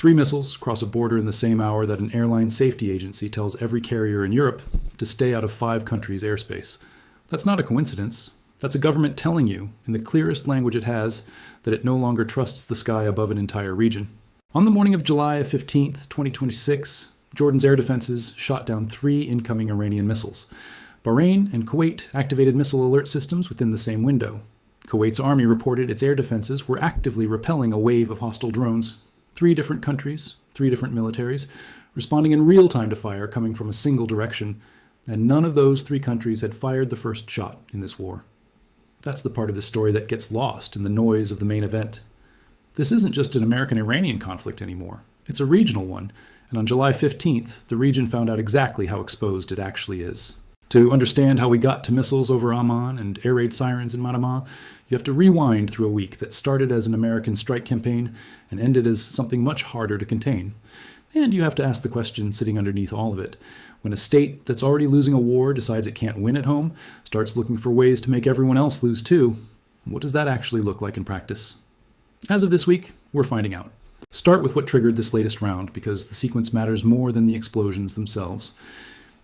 3 missiles cross a border in the same hour that an airline safety agency tells every carrier in Europe to stay out of 5 countries' airspace. That's not a coincidence. That's a government telling you, in the clearest language it has, that it no longer trusts the sky above an entire region. On the morning of July 15th, 2026, Jordan's air defenses shot down 3 incoming Iranian missiles. Bahrain and Kuwait activated missile alert systems within the same window. Kuwait's army reported its air defenses were actively repelling a wave of hostile drones. 3 different countries, 3 different militaries, responding in real time to fire coming from a single direction, and none of those 3 countries had fired the first shot in this war. That's the part of the story that gets lost in the noise of the main event. This isn't just an American-Iranian conflict anymore. It's a regional one, and on July 15th, the region found out exactly how exposed it actually is. To understand how we got to missiles over Amman and air raid sirens in Manama, you have to rewind through a week that started as an American strike campaign and ended as something much harder to contain. And you have to ask the question sitting underneath all of it. When a state that's already losing a war decides it can't win at home, starts looking for ways to make everyone else lose too, what does that actually look like in practice? As of this week, we're finding out. Start with what triggered this latest round, because the sequence matters more than the explosions themselves.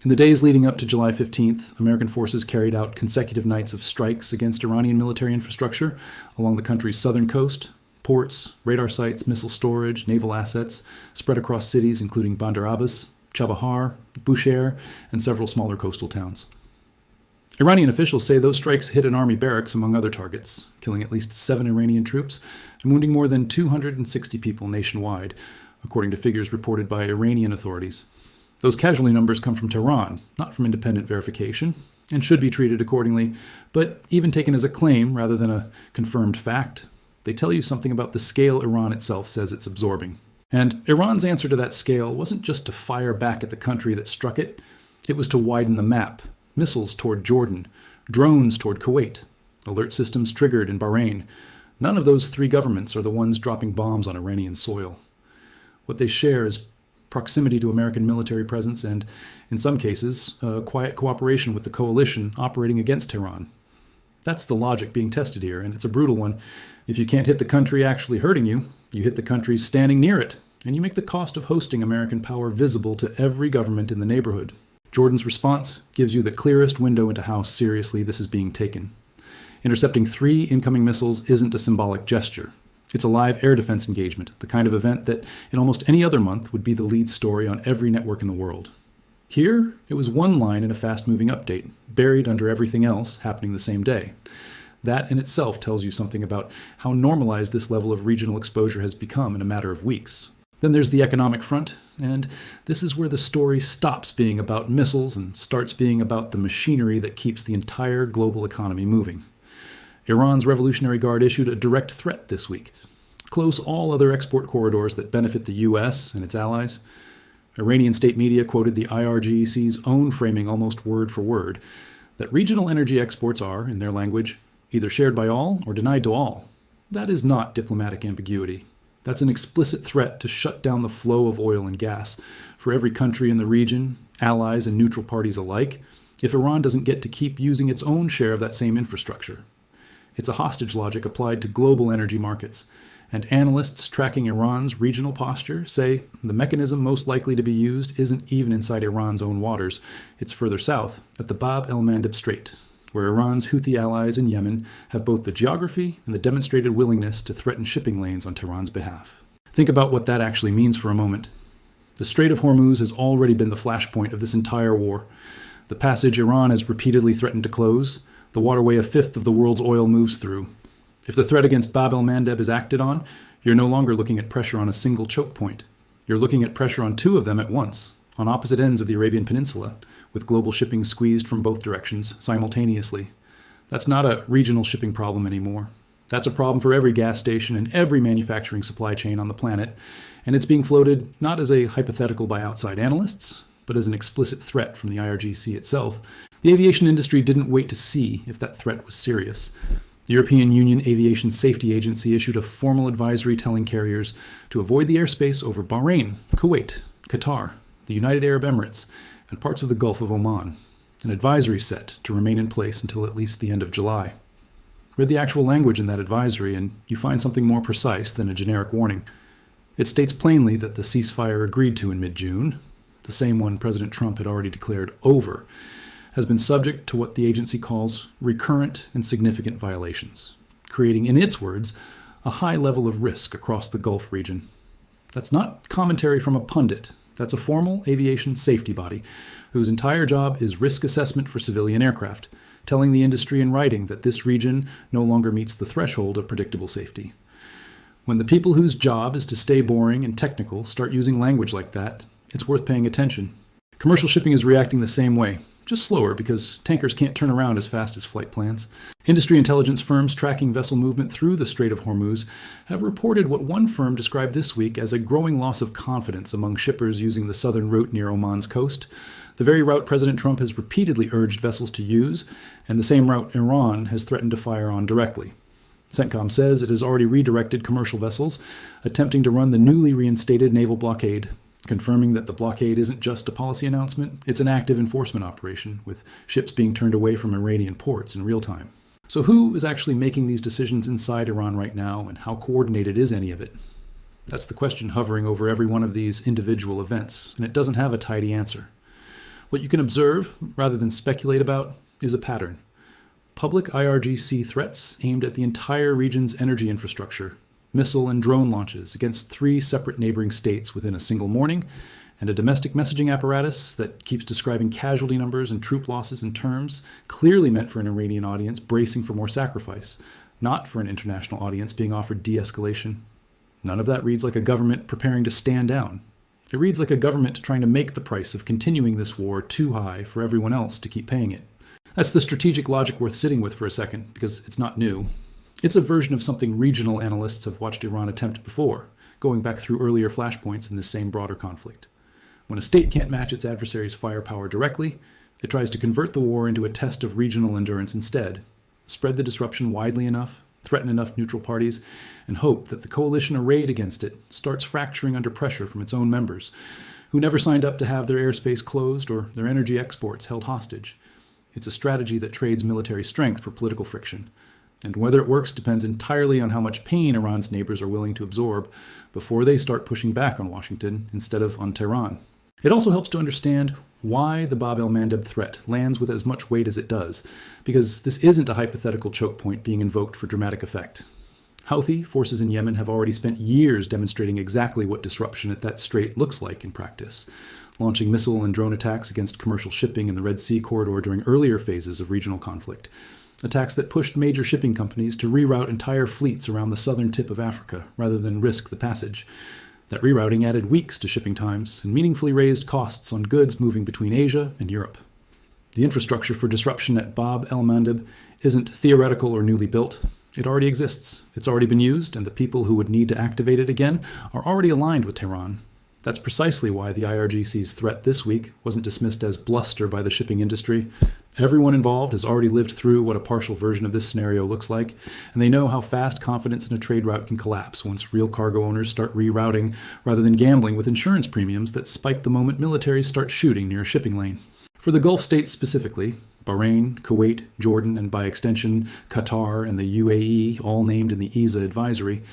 In the days leading up to July 15th, American forces carried out consecutive nights of strikes against Iranian military infrastructure along the country's southern coast, ports, radar sites, missile storage, naval assets, spread across cities including Bandar Abbas, Chabahar, Bushehr, and several smaller coastal towns. Iranian officials say those strikes hit an army barracks among other targets, killing at least 7 Iranian troops and wounding more than 260 people nationwide, according to figures reported by Iranian authorities. Those casualty numbers come from Tehran, not from independent verification, and should be treated accordingly, but even taken as a claim rather than a confirmed fact, they tell you something about the scale Iran itself says it's absorbing. And Iran's answer to that scale wasn't just to fire back at the country that struck it, it was to widen the map. Missiles toward Jordan, drones toward Kuwait, alert systems triggered in Bahrain. None of those 3 governments are the ones dropping bombs on Iranian soil. What they share is proximity to American military presence and, in some cases, quiet cooperation with the coalition operating against Tehran. That's the logic being tested here, and it's a brutal one. If you can't hit the country actually hurting you, you hit the countries standing near it, and you make the cost of hosting American power visible to every government in the neighborhood. Jordan's response gives you the clearest window into how seriously this is being taken. Intercepting 3 incoming missiles isn't a symbolic gesture. It's a live air defense engagement, the kind of event that in almost any other month would be the lead story on every network in the world. Here, it was one line in a fast-moving update, buried under everything else happening the same day. That in itself tells you something about how normalized this level of regional exposure has become in a matter of weeks. Then there's the economic front, and this is where the story stops being about missiles and starts being about the machinery that keeps the entire global economy moving. Iran's Revolutionary Guard issued a direct threat this week. Close all other export corridors that benefit the US and its allies. Iranian state media quoted the IRGC's own framing almost word for word, that regional energy exports are, in their language, either shared by all or denied to all. That is not diplomatic ambiguity. That's an explicit threat to shut down the flow of oil and gas for every country in the region, allies and neutral parties alike, if Iran doesn't get to keep using its own share of that same infrastructure. It's a hostage logic applied to global energy markets, and analysts tracking Iran's regional posture say the mechanism most likely to be used isn't even inside Iran's own waters. It's further south, at the Bab el-Mandeb Strait, where Iran's Houthi allies in Yemen have both the geography and the demonstrated willingness to threaten shipping lanes on Tehran's behalf. Think about what that actually means for a moment. The Strait of Hormuz has already been the flashpoint of this entire war. The passage Iran has repeatedly threatened to close, the waterway a fifth of the world's oil moves through. If the threat against Bab el-Mandeb is acted on, you're no longer looking at pressure on a single choke point. You're looking at pressure on 2 of them at once, on opposite ends of the Arabian Peninsula, with global shipping squeezed from both directions simultaneously. That's not a regional shipping problem anymore. That's a problem for every gas station and every manufacturing supply chain on the planet, and it's being floated not as a hypothetical by outside analysts, but as an explicit threat from the IRGC itself. The aviation industry didn't wait to see if that threat was serious. The European Union Aviation Safety Agency issued a formal advisory telling carriers to avoid the airspace over Bahrain, Kuwait, Qatar, the United Arab Emirates, and parts of the Gulf of Oman. An advisory set to remain in place until at least the end of July. Read the actual language in that advisory, and you find something more precise than a generic warning. It states plainly that the ceasefire agreed to in mid-June, the same one President Trump had already declared over, has been subject to what the agency calls recurrent and significant violations, creating, in its words, a high level of risk across the Gulf region. That's not commentary from a pundit. That's a formal aviation safety body whose entire job is risk assessment for civilian aircraft, telling the industry in writing that this region no longer meets the threshold of predictable safety. When the people whose job is to stay boring and technical start using language like that, it's worth paying attention. Commercial shipping is reacting the same way, just slower because tankers can't turn around as fast as flight plans. Industry intelligence firms tracking vessel movement through the Strait of Hormuz have reported what one firm described this week as a growing loss of confidence among shippers using the southern route near Oman's coast, the very route President Trump has repeatedly urged vessels to use, and the same route Iran has threatened to fire on directly. CENTCOM says it has already redirected commercial vessels, attempting to run the newly reinstated naval blockade, confirming that the blockade isn't just a policy announcement, it's an active enforcement operation, with ships being turned away from Iranian ports in real time. So who is actually making these decisions inside Iran right now, and how coordinated is any of it? That's the question hovering over every one of these individual events, and it doesn't have a tidy answer. What you can observe, rather than speculate about, is a pattern. Public IRGC threats aimed at the entire region's energy infrastructure, missile and drone launches against 3 separate neighboring states within a single morning, and a domestic messaging apparatus that keeps describing casualty numbers and troop losses in terms clearly meant for an Iranian audience bracing for more sacrifice, not for an international audience being offered de-escalation. None of that reads like a government preparing to stand down. It reads like a government trying to make the price of continuing this war too high for everyone else to keep paying it. That's the strategic logic worth sitting with for a second, because it's not new. It's a version of something regional analysts have watched Iran attempt before, going back through earlier flashpoints in this same broader conflict. When a state can't match its adversary's firepower directly, it tries to convert the war into a test of regional endurance instead, spread the disruption widely enough, threaten enough neutral parties, and hope that the coalition arrayed against it starts fracturing under pressure from its own members, who never signed up to have their airspace closed or their energy exports held hostage. It's a strategy that trades military strength for political friction. And whether it works depends entirely on how much pain Iran's neighbors are willing to absorb before they start pushing back on Washington instead of on Tehran. It also helps to understand why the Bab el-Mandeb threat lands with as much weight as it does, because this isn't a hypothetical choke point being invoked for dramatic effect. Houthi forces in Yemen have already spent years demonstrating exactly what disruption at that strait looks like in practice, launching missile and drone attacks against commercial shipping in the Red Sea corridor during earlier phases of regional conflict, attacks that pushed major shipping companies to reroute entire fleets around the southern tip of Africa rather than risk the passage. That rerouting added weeks to shipping times and meaningfully raised costs on goods moving between Asia and Europe. The infrastructure for disruption at Bab el-Mandeb isn't theoretical or newly built. It already exists, it's already been used, and the people who would need to activate it again are already aligned with Tehran. That's precisely why the IRGC's threat this week wasn't dismissed as bluster by the shipping industry. Everyone involved has already lived through what a partial version of this scenario looks like, and they know how fast confidence in a trade route can collapse once real cargo owners start rerouting rather than gambling with insurance premiums that spike the moment militaries start shooting near a shipping lane. For the Gulf states specifically, Bahrain, Kuwait, Jordan, and by extension Qatar and the UAE, all named in the ESA advisory,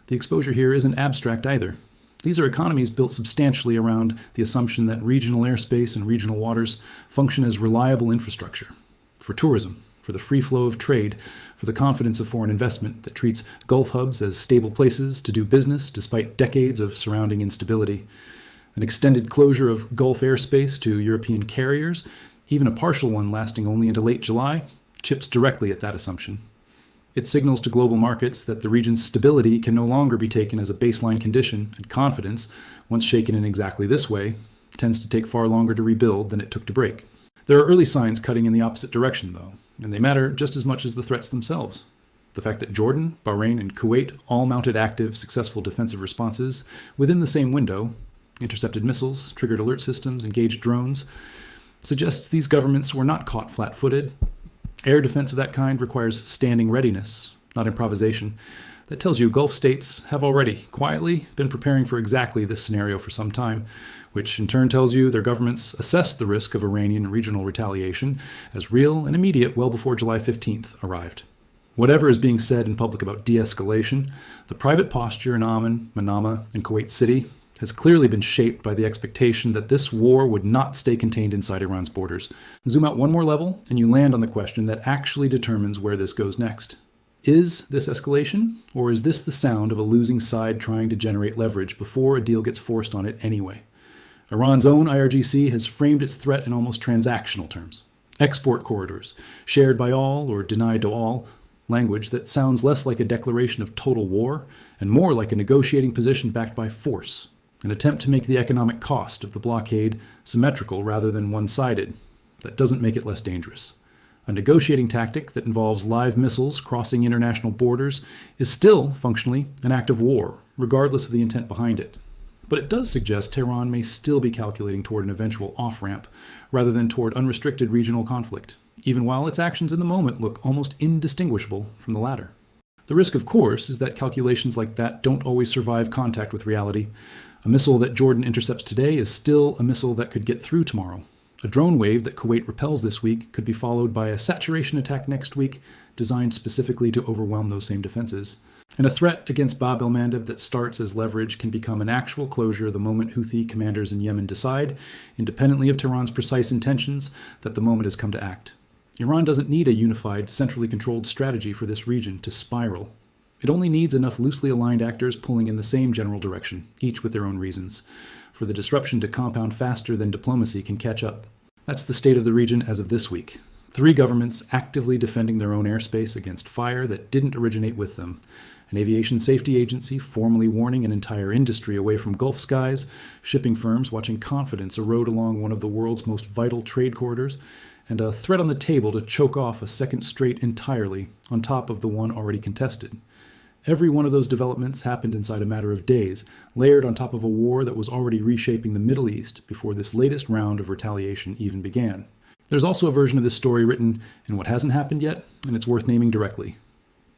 the exposure here isn't abstract either. These are economies built substantially around the assumption that regional airspace and regional waters function as reliable infrastructure for tourism, for the free flow of trade, for the confidence of foreign investment that treats Gulf hubs as stable places to do business despite decades of surrounding instability. An extended closure of Gulf airspace to European carriers, even a partial one lasting only into late July, chips directly at that assumption. It signals to global markets that the region's stability can no longer be taken as a baseline condition, and confidence, once shaken in exactly this way, tends to take far longer to rebuild than it took to break. There are early signs cutting in the opposite direction, though, and they matter just as much as the threats themselves. The fact that Jordan, Bahrain, and Kuwait all mounted active, successful defensive responses within the same window, intercepted missiles, triggered alert systems, engaged drones, suggests these governments were not caught flat-footed. Air defense of that kind requires standing readiness, not improvisation. That tells you Gulf states have already, quietly, been preparing for exactly this scenario for some time, which in turn tells you their governments assessed the risk of Iranian regional retaliation as real and immediate well before July 15th arrived. Whatever is being said in public about de-escalation, the private posture in Amman, Manama, and Kuwait City has clearly been shaped by the expectation that this war would not stay contained inside Iran's borders. Zoom out one more level, and you land on the question that actually determines where this goes next. Is this escalation, or is this the sound of a losing side trying to generate leverage before a deal gets forced on it anyway? Iran's own IRGC has framed its threat in almost transactional terms. Export corridors, shared by all or denied to all, language that sounds less like a declaration of total war and more like a negotiating position backed by force, an attempt to make the economic cost of the blockade symmetrical rather than one-sided. That doesn't make it less dangerous. A negotiating tactic that involves live missiles crossing international borders is still, functionally, an act of war, regardless of the intent behind it. But it does suggest Tehran may still be calculating toward an eventual off-ramp, rather than toward unrestricted regional conflict, even while its actions in the moment look almost indistinguishable from the latter. The risk, of course, is that calculations like that don't always survive contact with reality. A missile that Jordan intercepts today is still a missile that could get through tomorrow. A drone wave that Kuwait repels this week could be followed by a saturation attack next week, designed specifically to overwhelm those same defenses. And a threat against Bab el-Mandeb that starts as leverage can become an actual closure the moment Houthi commanders in Yemen decide, independently of Tehran's precise intentions, that the moment has come to act. Iran doesn't need a unified, centrally controlled strategy for this region to spiral. It only needs enough loosely aligned actors pulling in the same general direction, each with their own reasons, for the disruption to compound faster than diplomacy can catch up. That's the state of the region as of this week. 3 governments actively defending their own airspace against fire that didn't originate with them. An aviation safety agency formally warning an entire industry away from Gulf skies, shipping firms watching confidence erode along one of the world's most vital trade corridors, and a threat on the table to choke off a second strait entirely, on top of the one already contested. Every one of those developments happened inside a matter of days, layered on top of a war that was already reshaping the Middle East before this latest round of retaliation even began. There's also a version of this story written in what hasn't happened yet, and it's worth naming directly.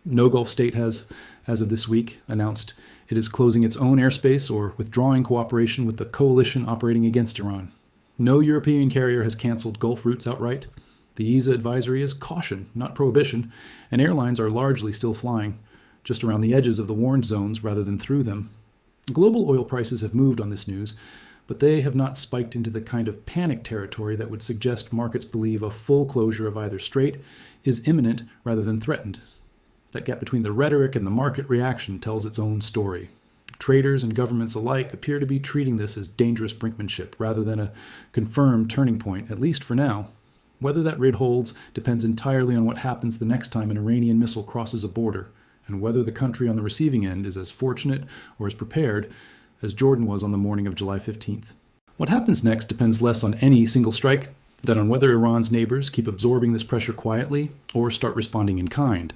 No Gulf state has, as of this week, announced it is closing its own airspace or withdrawing cooperation with the coalition operating against Iran. No European carrier has canceled Gulf routes outright. The ESA advisory is caution, not prohibition, and airlines are largely still flying, just around the edges of the warned zones rather than through them. Global oil prices have moved on this news, but they have not spiked into the kind of panic territory that would suggest markets believe a full closure of either strait is imminent rather than threatened. That gap between the rhetoric and the market reaction tells its own story. Traders and governments alike appear to be treating this as dangerous brinkmanship rather than a confirmed turning point, at least for now. Whether that rid holds depends entirely on what happens the next time an Iranian missile crosses a border, and whether the country on the receiving end is as fortunate or as prepared as Jordan was on the morning of July 15th. What happens next depends less on any single strike than on whether Iran's neighbors keep absorbing this pressure quietly or start responding in kind,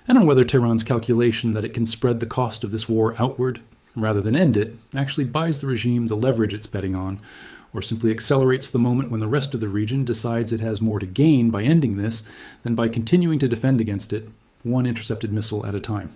and on whether Tehran's calculation that it can spread the cost of this war outward rather than end it actually buys the regime the leverage it's betting on, or simply accelerates the moment when the rest of the region decides it has more to gain by ending this than by continuing to defend against it, one intercepted missile at a time.